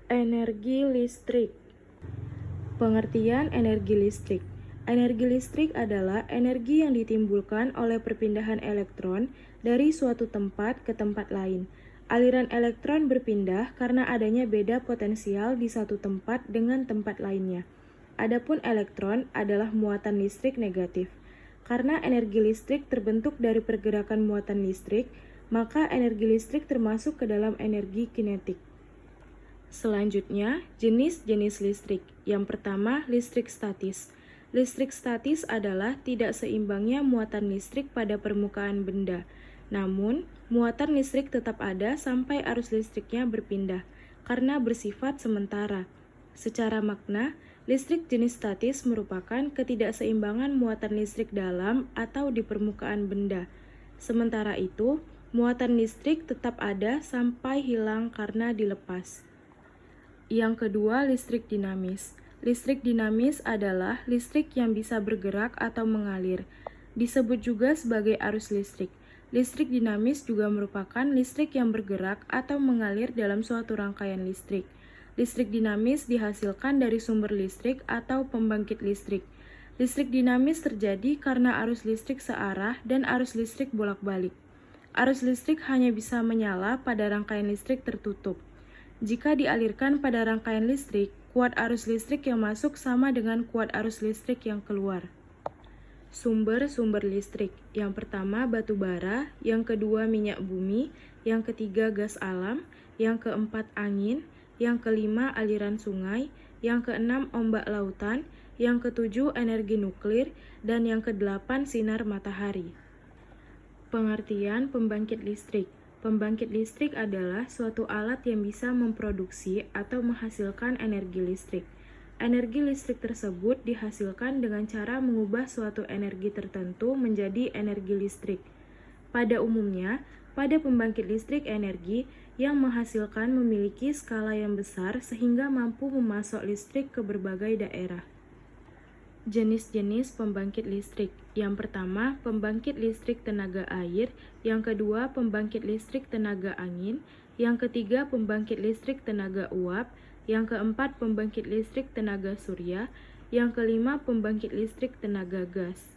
Energi listrik. Pengertian energi listrik. Energi listrik adalah energi yang ditimbulkan oleh perpindahan elektron dari suatu tempat ke tempat lain. Aliran elektron berpindah karena adanya beda potensial di satu tempat dengan tempat lainnya. Adapun elektron adalah muatan listrik negatif. Karena energi listrik terbentuk dari pergerakan muatan listrik, maka energi listrik termasuk ke dalam energi kinetik. Selanjutnya, jenis-jenis listrik. Yang pertama, listrik statis. Listrik statis adalah tidak seimbangnya muatan listrik pada permukaan benda. Namun, muatan listrik tetap ada sampai arus listriknya berpindah, karena bersifat sementara. Secara makna, listrik jenis statis merupakan ketidakseimbangan muatan listrik dalam atau di permukaan benda. Sementara itu, muatan listrik tetap ada sampai hilang karena dilepas. Yang kedua, listrik dinamis. Listrik dinamis adalah listrik yang bisa bergerak atau mengalir. Disebut juga sebagai arus listrik. Listrik dinamis juga merupakan listrik yang bergerak atau mengalir dalam suatu rangkaian listrik. Listrik dinamis dihasilkan dari sumber listrik atau pembangkit listrik. Listrik dinamis terjadi karena arus listrik searah dan arus listrik bolak-balik. Arus listrik hanya bisa menyala pada rangkaian listrik tertutup. Jika dialirkan pada rangkaian listrik, kuat arus listrik yang masuk sama dengan kuat arus listrik yang keluar. Sumber-sumber listrik. Yang pertama batu bara, yang kedua minyak bumi, yang ketiga gas alam, yang keempat angin, yang kelima aliran sungai, yang keenam ombak lautan, yang ketujuh energi nuklir, dan yang kedelapan sinar matahari. Pengertian pembangkit listrik. Pembangkit listrik adalah suatu alat yang bisa memproduksi atau menghasilkan energi listrik. Energi listrik tersebut dihasilkan dengan cara mengubah suatu energi tertentu menjadi energi listrik. Pada umumnya, pada pembangkit listrik energi yang menghasilkan memiliki skala yang besar sehingga mampu memasok listrik ke berbagai daerah. Jenis-jenis pembangkit listrik. Yang pertama, pembangkit listrik tenaga air. Yang kedua, pembangkit listrik tenaga angin. Yang ketiga, pembangkit listrik tenaga uap. Yang keempat, pembangkit listrik tenaga surya. Yang kelima, pembangkit listrik tenaga gas.